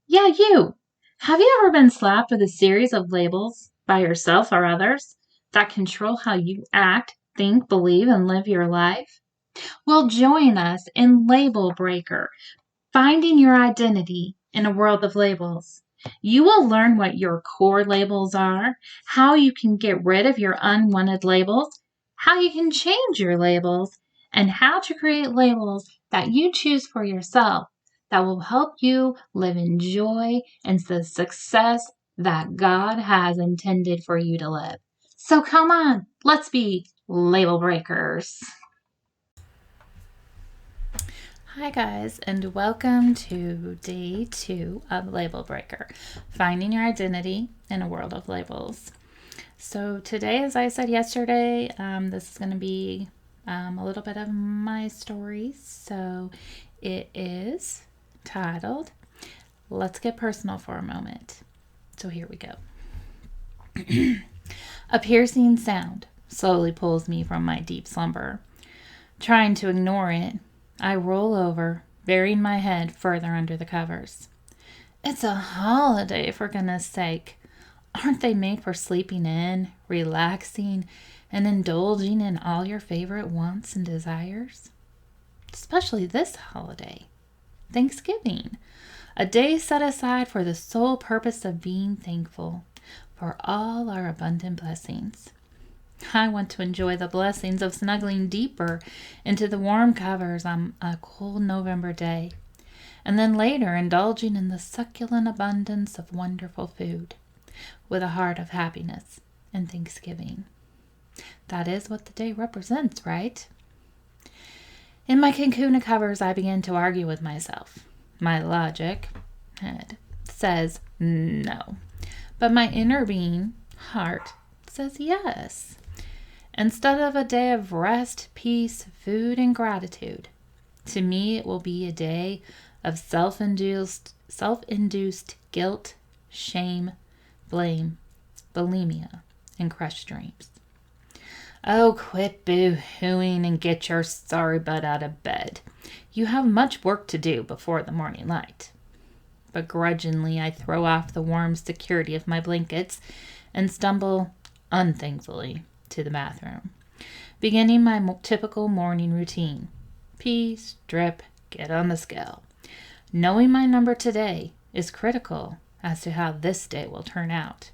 Yeah, you. Have you ever been slapped with a series of labels by yourself or others that control how you act, think, believe, and live your life? Well, join us in Label Breaker, finding your identity in a world of labels. You will learn what your core labels are, how you can get rid of your unwanted labels, how you can change your labels, and how to create labels that you choose for yourself that will help you live in joy and the success that God has intended for you to live. So come on, let's be label breakers. Hi, guys, and welcome to day 2 of Label Breaker, finding your identity in a world of labels. So, today, as I said yesterday, this is going to be a little bit of my story. So, it is titled Let's Get Personal for a Moment. So, here we go. A piercing sound slowly pulls me from my deep slumber. Trying to ignore it, I roll over, burying my head further under the covers. It's a holiday, for goodness sake. Aren't they made for sleeping in, relaxing, and indulging in all your favorite wants and desires? Especially this holiday, Thanksgiving, a day set aside for the sole purpose of being thankful for all our abundant blessings. I want to enjoy the blessings of snuggling deeper into the warm covers on a cold November day, and then later indulging in the succulent abundance of wonderful food with a heart of happiness and thanksgiving. That is what the day represents, right? In my cocoon of covers, I begin to argue with myself. My logic head says no, but my inner being, heart, says yes. Instead of a day of rest, peace, food, and gratitude, to me it will be a day of self-induced guilt, shame, blame, bulimia, and crushed dreams. Oh, quit boo-hooing and get your sorry butt out of bed. You have much work to do before the morning light. Begrudgingly, I throw off the warm security of my blankets and stumble, unthankfully, to the bathroom, beginning my typical morning routine. Pee, strip, get on the scale. Knowing my number today is critical as to how this day will turn out.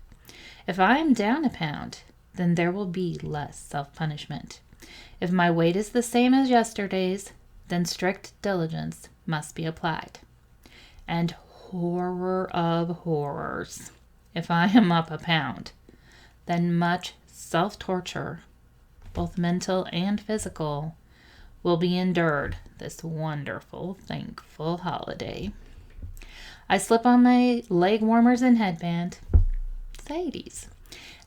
If I am down a pound, then there will be less self-punishment. If my weight is the same as yesterday's, then strict diligence must be applied. And horror of horrors, if I am up a pound, then much self-torture, both mental and physical, will be endured this wonderful, thankful holiday. I slip on my leg warmers and headband, Sadie's,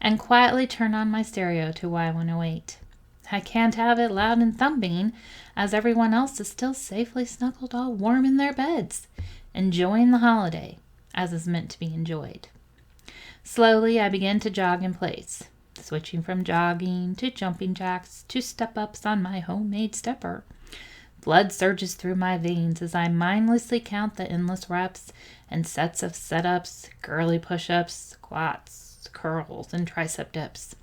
and quietly turn on my stereo to Y108. I can't have it loud and thumping, as everyone else is still safely snuggled all warm in their beds, enjoying the holiday as is meant to be enjoyed. Slowly, I begin to jog in place, switching from jogging to jumping jacks to step-ups on my homemade stepper. Blood surges through my veins as I mindlessly count the endless reps and sets of sit-ups, girly push-ups, squats, curls, and tricep dips.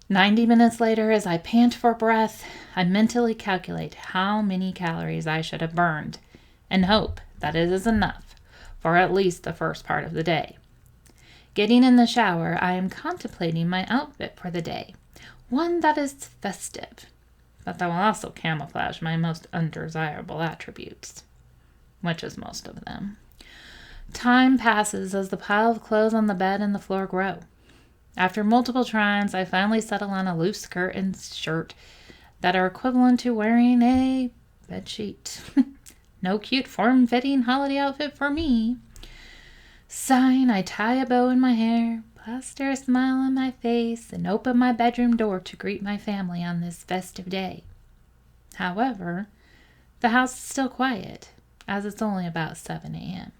90 minutes later, as I pant for breath, I mentally calculate how many calories I should have burned and hope that it is enough for at least the first part of the day. Getting in the shower, I am contemplating my outfit for the day, one that is festive, but that will also camouflage my most undesirable attributes, which is most of them. Time passes as the pile of clothes on the bed and the floor grow. After multiple tries, I finally settle on a loose skirt and shirt that are equivalent to wearing a bedsheet. No cute form-fitting holiday outfit for me. Sighing, I tie a bow in my hair, plaster a smile on my face, and open my bedroom door to greet my family on this festive day. However, the house is still quiet, as it's only about 7 a.m.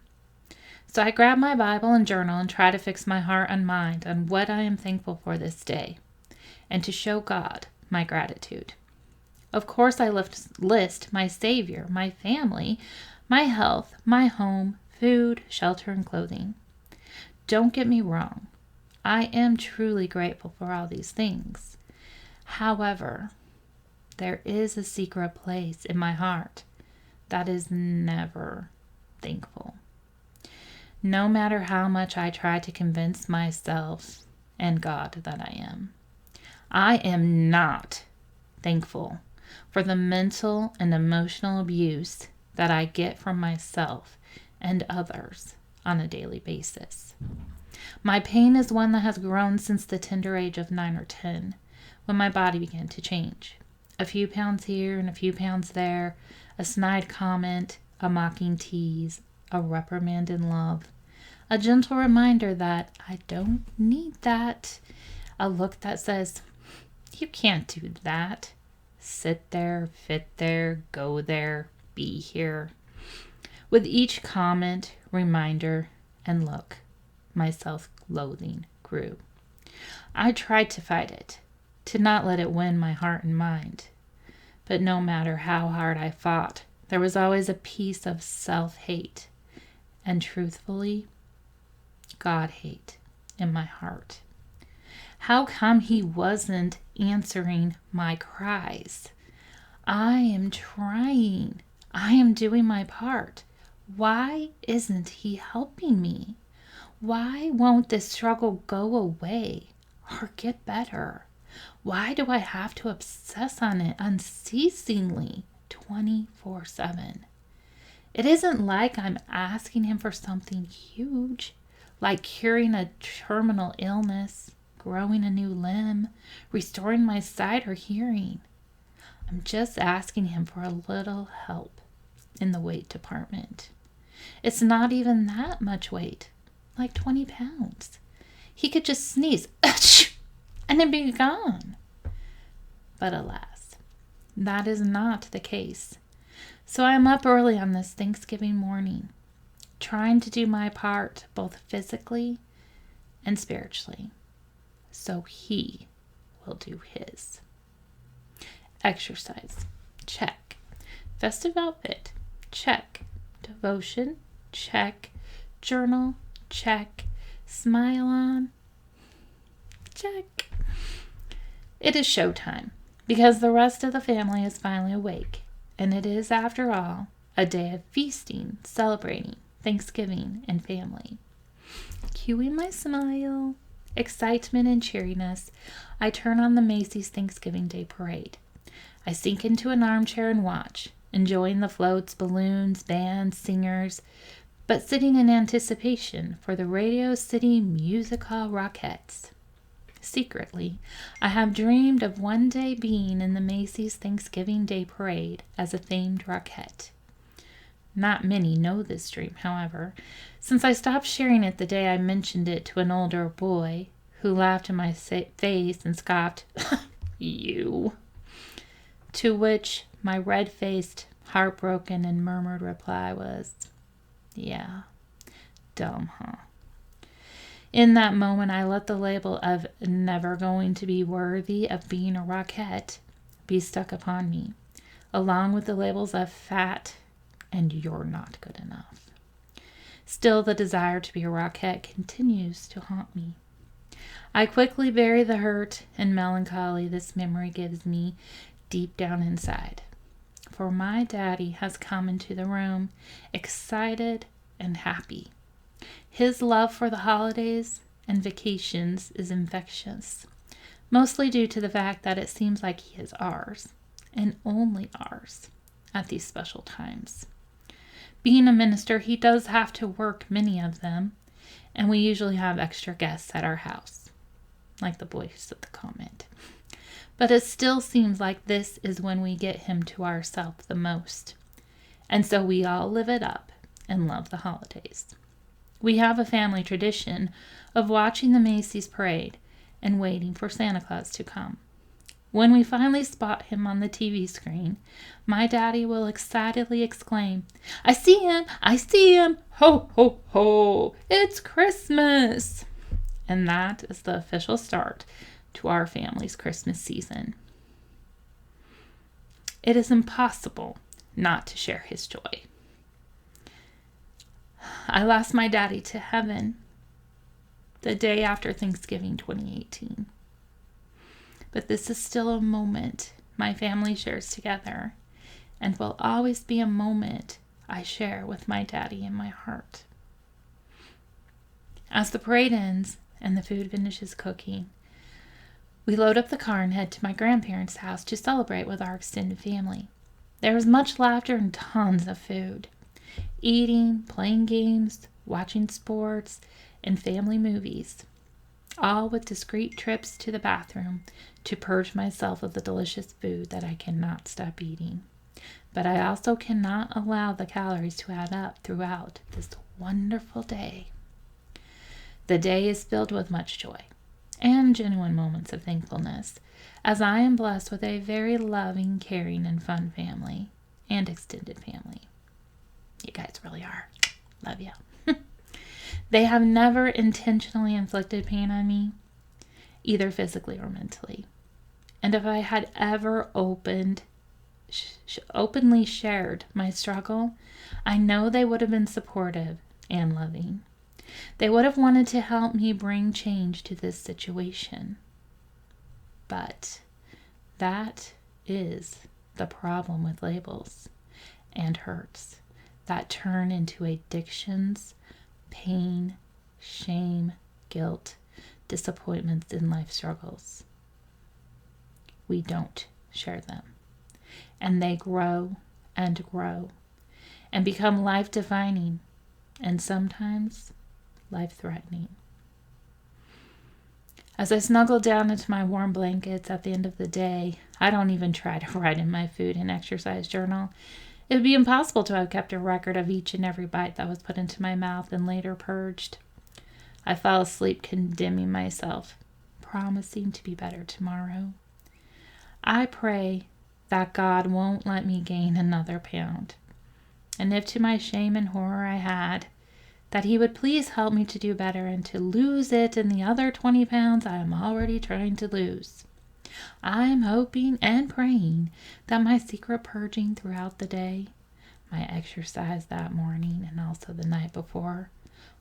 So I grab my Bible and journal and try to fix my heart and mind on what I am thankful for this day, and to show God my gratitude. Of course, I list my Savior, my family, my health, my home, food, shelter, and clothing. Don't get me wrong. I am truly grateful for all these things. However, there is a secret place in my heart that is never thankful. No matter how much I try to convince myself and God that I am not thankful for the mental and emotional abuse that I get from myself and others on a daily basis. My pain is one that has grown since the tender age of 9 or 10, when my body began to change. A few pounds here and a few pounds there, a snide comment, a mocking tease, a reprimand in love, a gentle reminder that I don't need that, a look that says, you can't do that. Sit there, fit there, go there, be here. With each comment, reminder, and look, my self-loathing grew. I tried to fight it, to not let it win my heart and mind. But no matter how hard I fought, there was always a piece of self-hate and, truthfully, God-hate in my heart. How come he wasn't answering my cries? I am trying. I am doing my part. Why isn't he helping me? Why won't this struggle go away or get better? Why do I have to obsess on it unceasingly 24/7? It isn't like I'm asking him for something huge, like curing a terminal illness, growing a new limb, restoring my sight or hearing. I'm just asking him for a little help in the weight department. It's not even that much weight, like 20 pounds. He could just sneeze, and then be gone. But alas, that is not the case. So I am up early on this Thanksgiving morning, trying to do my part both physically and spiritually, so he will do his. Exercise, check. Festive outfit, check. Devotion, check. Journal, check. Smile on, check. It is showtime because the rest of the family is finally awake, and it is, after all, a day of feasting, celebrating Thanksgiving and family. Cueing my smile, excitement, and cheeriness, I turn on the Macy's Thanksgiving Day Parade. I sink into an armchair and watch, enjoying the floats, balloons, bands, singers, but sitting in anticipation for the Radio City Music Hall Rockettes. Secretly, I have dreamed of one day being in the Macy's Thanksgiving Day Parade as a famed Rockette. Not many know this dream, however, since I stopped sharing it the day I mentioned it to an older boy who laughed in my face and scoffed, "You." To which my red-faced, heartbroken, and murmured reply was, "Yeah, dumb, huh?" In that moment, I let the label of never going to be worthy of being a Rockette be stuck upon me, along with the labels of fat and you're not good enough. Still, the desire to be a Rockette continues to haunt me. I quickly bury the hurt and melancholy this memory gives me deep down inside, for my daddy has come into the room excited and happy. His love for the holidays and vacations is infectious, mostly due to the fact that it seems like he is ours, and only ours, at these special times. Being a minister, he does have to work many of them, and we usually have extra guests at our house, like the boy who said the comment. But it still seems like this is when we get him to ourselves the most, and so we all live it up and love the holidays. We have a family tradition of watching the Macy's parade and waiting for Santa Claus to come. When we finally spot him on the TV screen, my daddy will excitedly exclaim, "I see him! I see him! Ho, ho, ho! It's Christmas!" And that is the official start to our family's Christmas season. It is impossible not to share his joy. I lost my daddy to heaven the day after Thanksgiving 2018. But this is still a moment my family shares together and will always be a moment I share with my daddy in my heart. As the parade ends and the food finishes cooking, we load up the car and head to my grandparents' house to celebrate with our extended family. There was much laughter and tons of food. Eating, playing games, watching sports, and family movies, all with discreet trips to the bathroom to purge myself of the delicious food that I cannot stop eating. But I also cannot allow the calories to add up throughout this wonderful day. The day is filled with much joy and genuine moments of thankfulness, as I am blessed with a very loving, caring, and fun family and extended family. You guys really are. Love you. They have never intentionally inflicted pain on me, either physically or mentally. And if I had ever openly shared my struggle, I know they would have been supportive and loving. They would have wanted to help me bring change to this situation. But that is the problem with labels and hurts that turn into addictions, pain, shame, guilt, disappointments, and life struggles. We don't share them. And they grow and become life-defining and sometimes life-threatening. As I snuggle down into my warm blankets at the end of the day, I don't even try to write in my food and exercise journal. It would be impossible to have kept a record of each and every bite that was put into my mouth and later purged. I fell asleep condemning myself, promising to be better tomorrow. I pray that God won't let me gain another pound. And if to my shame and horror I had, that he would please help me to do better and to lose it in the other 20 pounds I am already trying to lose. I am hoping and praying that my secret purging throughout the day, my exercise that morning and also the night before,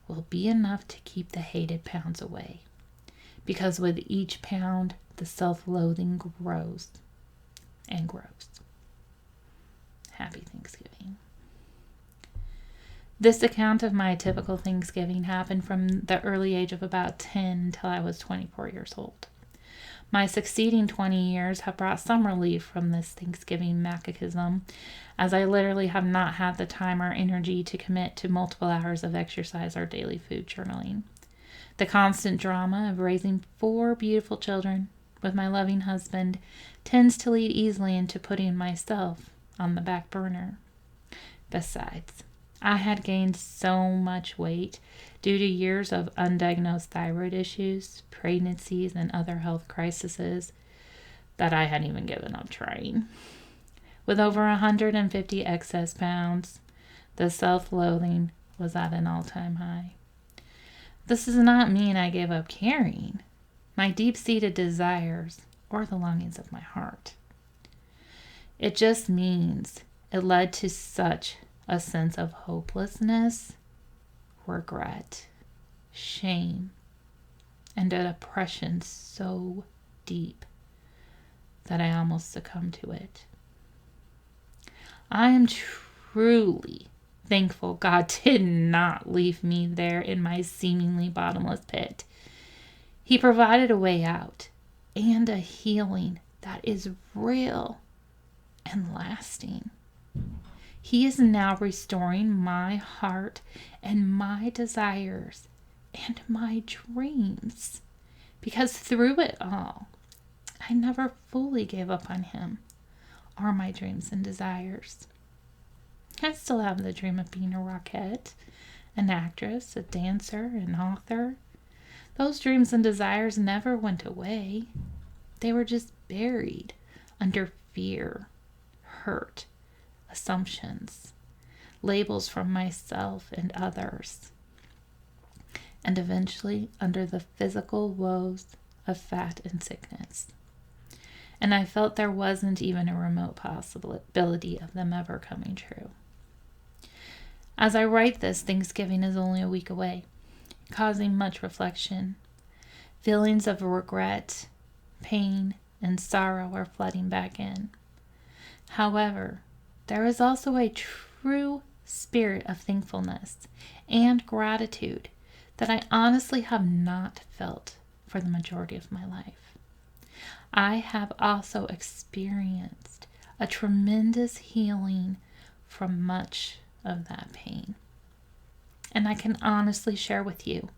will be enough to keep the hated pounds away. Because with each pound, the self-loathing grows and grows. Happy Thanksgiving. This account of my typical Thanksgiving happened from the early age of about 10 till I was 24 years old. My succeeding 20 years have brought some relief from this Thanksgiving masochism, as I literally have not had the time or energy to commit to multiple hours of exercise or daily food journaling. The constant drama of raising 4 beautiful children with my loving husband tends to lead easily into putting myself on the back burner. Besides, I had gained so much weight due to years of undiagnosed thyroid issues, pregnancies, and other health crises that I hadn't even given up trying. With over 150 excess pounds, the self-loathing was at an all-time high. This does not mean I gave up caring my deep-seated desires or the longings of my heart. It just means it led to such a sense of hopelessness, regret, shame, and a depression so deep that I almost succumbed to it. I am truly thankful God did not leave me there in my seemingly bottomless pit. He provided a way out and a healing that is real and lasting. He is now restoring my heart and my desires and my dreams, because through it all, I never fully gave up on him or my dreams and desires. I still have the dream of being a rockette, an actress, a dancer, an author. Those dreams and desires never went away. They were just buried under fear, hurt, assumptions, labels from myself and others, and eventually under the physical woes of fat and sickness. And I felt there wasn't even a remote possibility of them ever coming true. As I write this, Thanksgiving is only a week away, causing much reflection. Feelings of regret, pain, and sorrow are flooding back in. However, there is also a true spirit of thankfulness and gratitude that I honestly have not felt for the majority of my life. I have also experienced a tremendous healing from much of that pain. And I can honestly share with you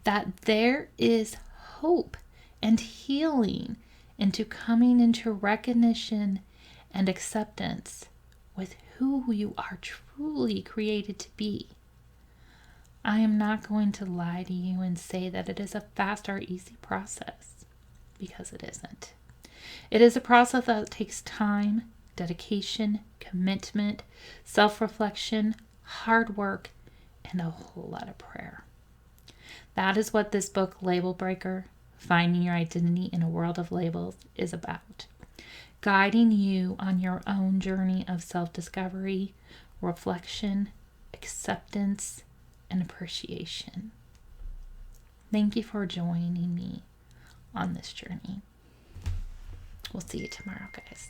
that there is hope and healing into coming into recognition and acceptance with who you are truly created to be. I am not going to lie to you and say that it is a fast or easy process, because it isn't. It is a process that takes time, dedication, commitment, self-reflection, hard work, and a whole lot of prayer. That is what this book, Label Breaker, Finding Your Identity in a World of Labels, is about. Guiding you on your own journey of self-discovery, reflection, acceptance, and appreciation. Thank you for joining me on this journey. We'll see you tomorrow, guys.